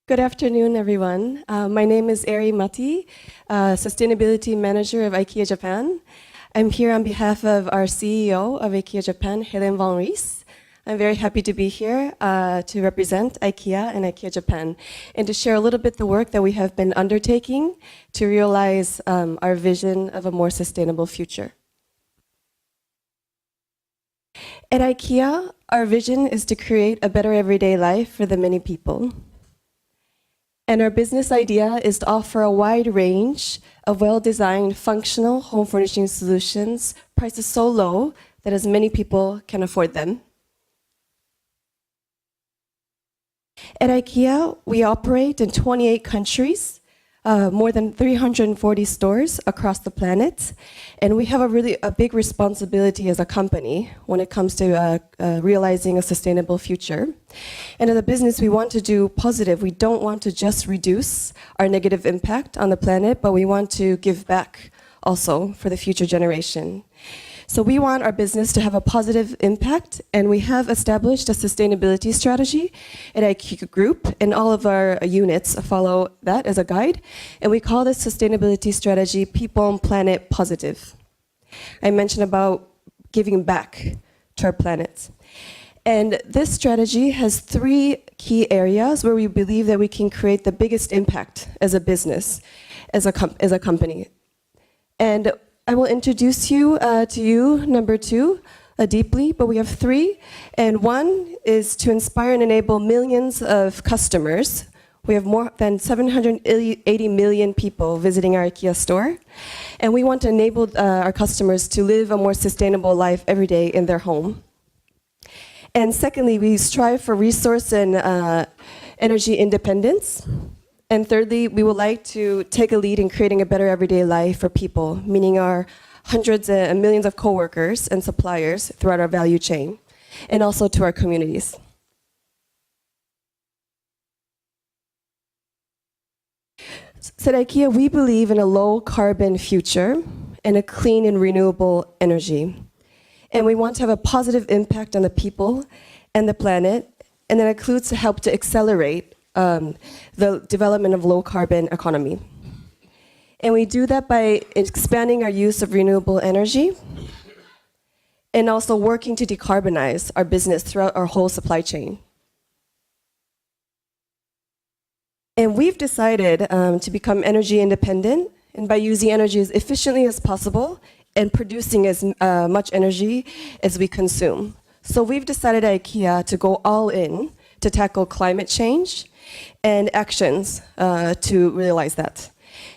Good afternoon, everyone. My name is Eri Mathy, Sustainability Manager of IKEA Japan. I'm here on behalf of our CEO of IKEA Japan, Helen von Ries. I'm very happy to be here to represent IKEA and IKEA Japan and to share a little bit the work that we have been undertaking to realize our vision of a more sustainable future. At IKEA, our vision is to create a better everyday life for the many people. And our business idea is to offer a wide range of well-designed, functional home furnishing solutions, prices so low that as many people can afford them. At IKEA, we operate in 28 countries, more than 340 stores across the planet, and we have a big responsibility as a company when it comes to realizing a sustainable future. And as a business, we want to do positive. We don't want to just reduce our negative impact on the planet, but we want to give back also for the future generation. So we want our business to have a positive impact, and we have established a sustainability strategy at IKEA Group, and all of our units follow that as a guide. And we call this sustainability strategy People and Planet Positive. I mentioned about giving back to our planet. And this strategy has three key areas where we believe that we can create the biggest impact as a business, as a company. And I will introduce you to number two, deeply, but we have three. And one is to inspire and enable millions of customers. We have more than 780 million people visiting our IKEA store. And we want to enable our customers to live a more sustainable life every day in their home. And secondly, we strive for resource and energy independence. And thirdly, we would like to take a lead in creating a better everyday life for people, meaning our hundreds and millions of coworkers and suppliers throughout our value chain, and also to our communities. So at IKEA, we believe in a low-carbon future and a clean and renewable energy. And we want to have a positive impact on the people and the planet, and that includes to help to accelerate the development of low-carbon economy. And we do that by expanding our use of renewable energy and also working to decarbonize our business throughout our whole supply chain. And we've decided to become energy independent, and by using energy as efficiently as possible and producing as much energy as we consume. So we've decided at IKEA to go all in to tackle climate change and actions to realize that.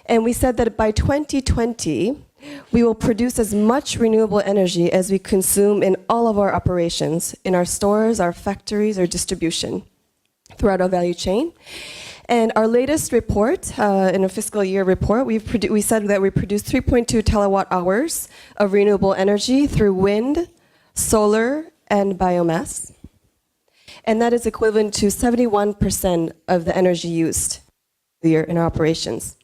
And we said that by 2020, we will produce as much renewable energy as we consume in all of our operations, in our stores, our factories, our distribution, throughout our value chain. And our latest report, in a fiscal year report, we said that we produced 3.2 terawatt hours of renewable energy through wind, solar, and biomass. And that is equivalent to 71% of the energy used in our operations.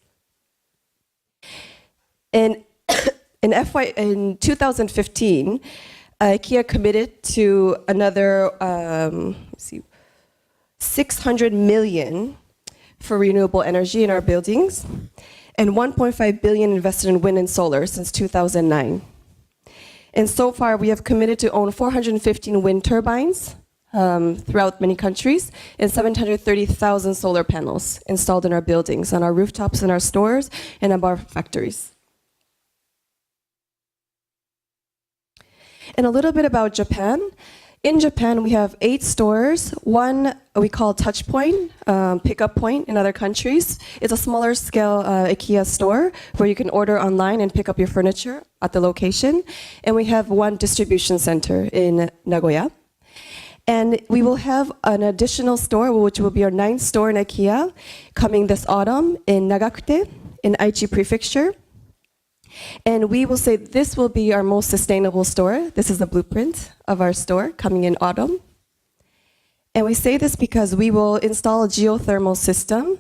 And in 2015, IKEA committed to another 600 million for renewable energy in our buildings, and 1.5 billion invested in wind and solar since 2009. And so far, we have committed to own 415 wind turbines throughout many countries, and 730,000 solar panels installed in our buildings, on our rooftops, in our stores, and in our factories. And a little bit about Japan. In Japan, we have 8 stores. One we call Touch Point, Pickup Point in other countries. It's a smaller scale IKEA store where you can order online and pick up your furniture at the location. And we have one distribution center in Nagoya. And we will have an additional store, which will be our 9th store in IKEA, coming this autumn in Nagakute, in Aichi Prefecture. And we will say this will be our most sustainable store. This is the blueprint of our store coming in autumn. And we say this because we will install a geothermal system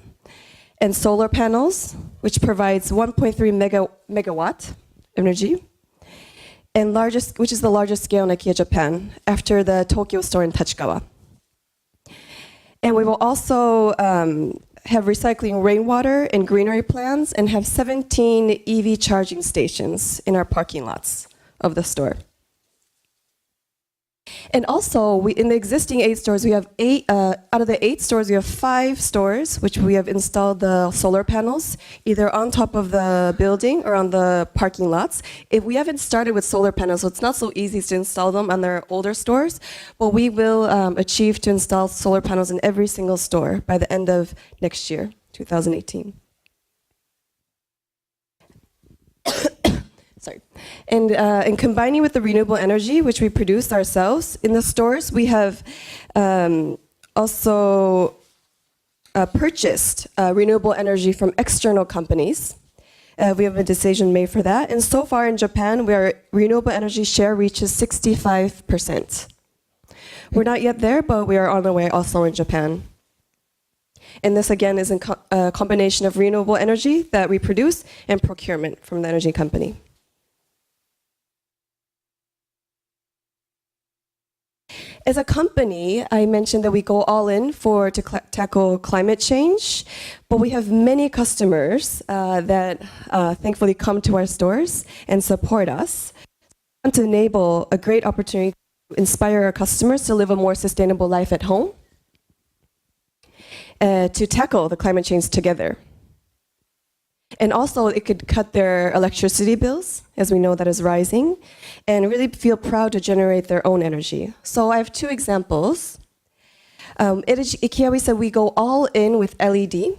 and solar panels, which provides 1.3 megawatt energy, and which is the largest scale in IKEA Japan, after the Tokyo store in Tachikawa. And we will also have recycling rainwater and greenery plans and have 17 EV charging stations in our parking lots of the store. And also, in the existing 8 stores, we have out of the 8 stores, we have 5 stores which we have installed the solar panels, either on top of the building or on the parking lots. We haven't started with solar panels, so it's not so easy to install them on their older stores, but we will achieve to install solar panels in every single store by the end of next year, 2018. Sorry. And combining with the renewable energy, which we produce ourselves in the stores, we have also purchased renewable energy from external companies. We have a decision made for that. And so far in Japan, our renewable energy share reaches 65%. We're not yet there, but we are on the way also in Japan. And this, again, is a combination of renewable energy that we produce and procurement from the energy company. As a company, I mentioned that we go all in to tackle climate change, but we have many customers that thankfully come to our stores and support us. We want to enable a great opportunity to inspire our customers to live a more sustainable life at home, to tackle the climate change together. And also, it could cut their electricity bills, as we know that is rising, and really feel proud to generate their own energy. So I have 2 examples. At IKEA, we said we go all in with LED,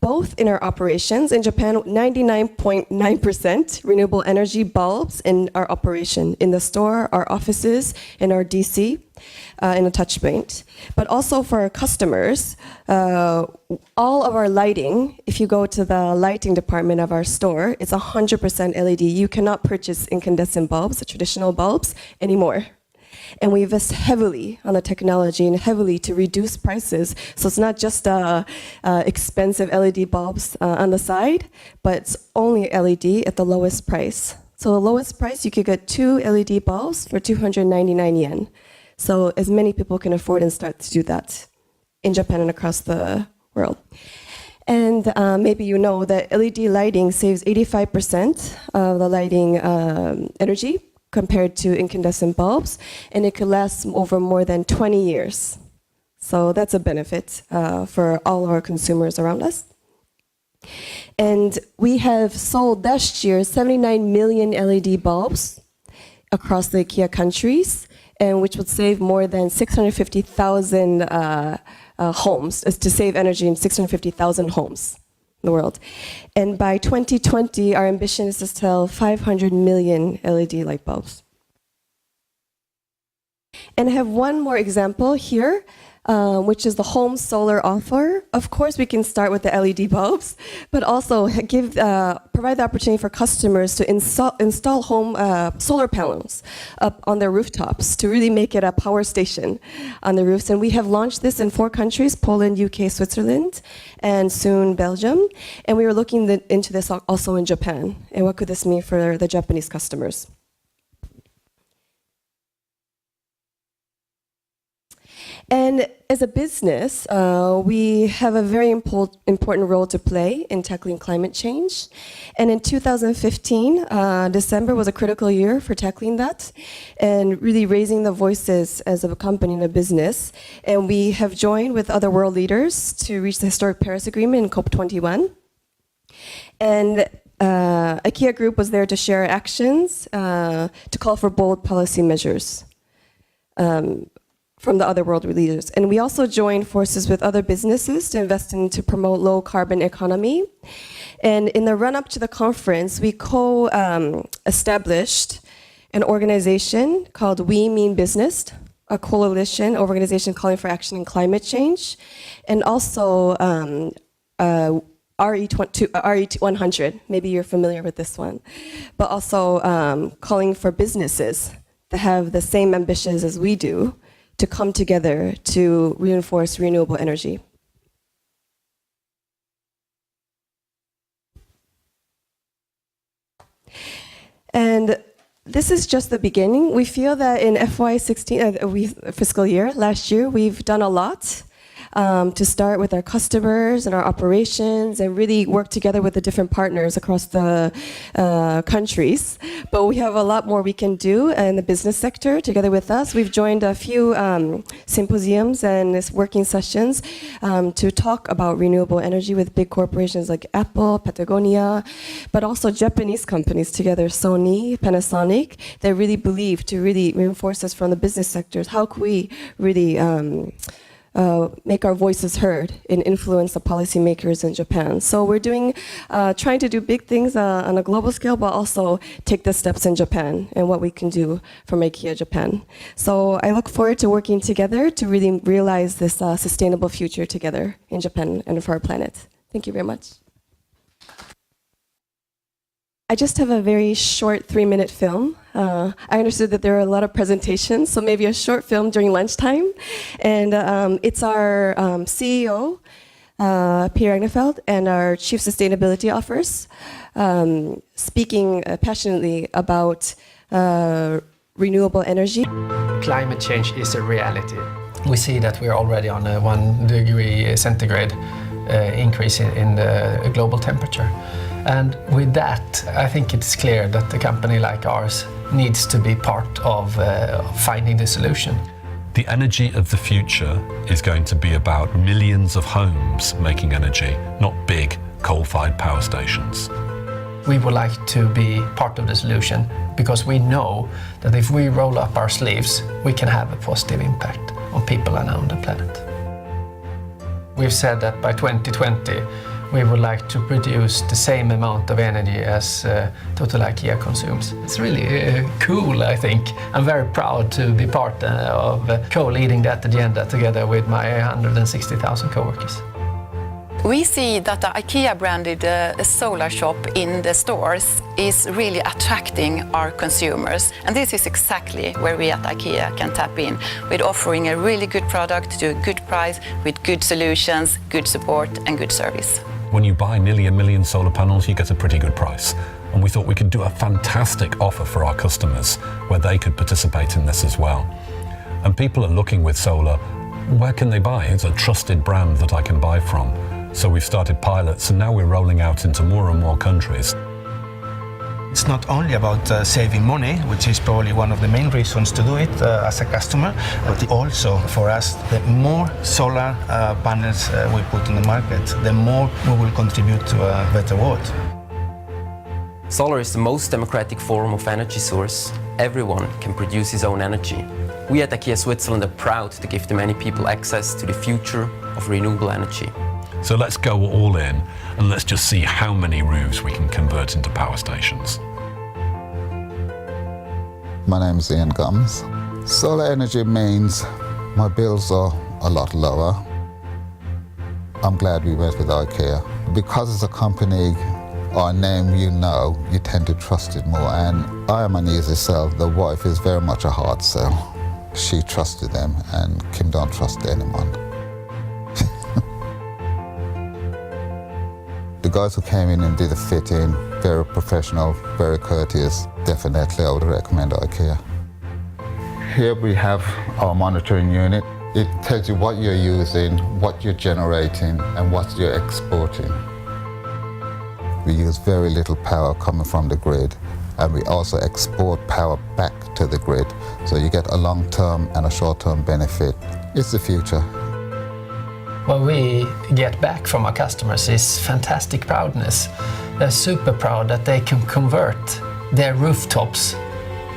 both in our operations. In Japan, 99.9% renewable energy bulbs in our operation, in the store, our offices, in our DC, in a touch point. But also for our customers, all of our lighting, if you go to the lighting department of our store, it's 100% LED. You cannot purchase incandescent bulbs, the traditional bulbs, anymore. And we invest heavily on the technology and heavily to reduce prices. So it's not just expensive LED bulbs on the side, but it's only LED at the lowest price. So the lowest price, you could get 2 LED bulbs for 299 yen. So as many people can afford and start to do that in Japan and across the world. And maybe you know that LED lighting saves 85% of the lighting energy compared to incandescent bulbs, and it could last over more than 20 years. So that's a benefit for all our consumers around us. And we have sold last year 79 million LED bulbs across the IKEA countries, and which would save more than 650,000 homes, to save energy in 650,000 homes in the world. And by 2020, our ambition is to sell 500 million LED light bulbs. And I have one more example here, which is the home solar offer. Of course, we can start with the LED bulbs, but also provide the opportunity for customers to install home solar panels up on their rooftops to really make it a power station on the roofs. And we have launched this in 4 countries, Poland, UK, Switzerland, and soon Belgium. And we were looking into this also in Japan. And what could this mean for the Japanese customers? And as a business, we have a very important role to play in tackling climate change. And in 2015, December was a critical year for tackling that and really raising the voices as a company and a business. And we have joined with other world leaders to reach the historic Paris Agreement in COP21. And IKEA Group was there to share actions to call for bold policy measures from the other world leaders. And we also joined forces with other businesses to invest in to promote low carbon economy. And in the run up to the conference, we established an organization called We Mean Business, a coalition organization calling for action in climate change, and also RE100, maybe you're familiar with this one, but also calling for businesses that have the same ambitions as we do to come together to reinforce renewable energy. And this is just the beginning. We feel that in FY16, fiscal year, last year, we've done a lot. to start with our customers and our operations and really work together with the different partners across the countries. But we have a lot more we can do in the business sector together with us. We've joined a few symposiums and working sessions to talk about renewable energy with big corporations like Apple, Patagonia, but also Japanese companies together, Sony, Panasonic. They really believe to really reinforce this from the business sectors. How can we really make our voices heard and influence the policymakers in Japan? So we're doing, trying to do big things on a global scale, but also take the steps in Japan and what we can do from IKEA Japan. So I look forward to working together to really realize this sustainable future together in Japan and for our planet. Thank you very much. I just have a very short 3-minute film. I understood that there are a lot of presentations, so maybe a short film during lunchtime. And it's our CEO, Peter Agnefeld, and our Chief Sustainability Officers speaking passionately about renewable energy. Climate change is a reality. We see that we're already on a 1 degree centigrade increase in the global temperature. And with that, I think it's clear that a company like ours needs to be part of finding the solution. The energy of the future is going to be about millions of homes making energy, not big coal-fired power stations. We would like to be part of the solution because we know that if we roll up our sleeves, we can have a positive impact on people and on the planet. We've said that by 2020, we would like to produce the same amount of energy as total IKEA consumes. It's really cool, I think. I'm very proud to be part of co-leading that agenda together with my 160,000 co-workers. We see that the IKEA branded solar shop in the stores is really attracting our consumers. And this is exactly where we at IKEA can tap in with offering a really good product to a good price with good solutions, good support and good service. When you buy nearly 1 million solar panels, you get a pretty good price. And we thought we could do a fantastic offer for our customers where they could participate in this as well. And people are looking with solar, where can they buy? It's a trusted brand that I can buy from. So we've started pilots and now we're rolling out into more and more countries. It's not only about saving money, which is probably one of the main reasons to do it as a customer, but also for us, the more solar panels we put in the market, the more we will contribute to a better world. Solar is the most democratic form of energy source. Everyone can produce his own energy. We at IKEA Switzerland are proud to give the many people access to the future of renewable energy. So let's go all in and let's just see how many roofs we can convert into power stations. My name is Ian Gums. Solar energy means my bills are a lot lower. I'm glad we went with IKEA. Because it's a company or a name you know, you tend to trust it more. And I am an easy sell. The wife is very much a hard sell. She trusted them and Kim don't trust anyone. The guys who came in and did the fitting, very professional, very courteous. Definitely I would recommend IKEA. Here we have our monitoring unit. It tells you what you're using, what you're generating, and what you're exporting. We use very little power coming from the grid, and we also export power back to the grid. So you get a long-term and a short-term benefit. It's the future. What we get back from our customers is fantastic proudness. They're super proud that they can convert their rooftops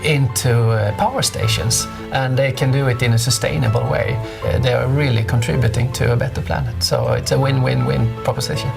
into power stations, and they can do it in a sustainable way. They are really contributing to a better planet, so it's a win-win-win proposition.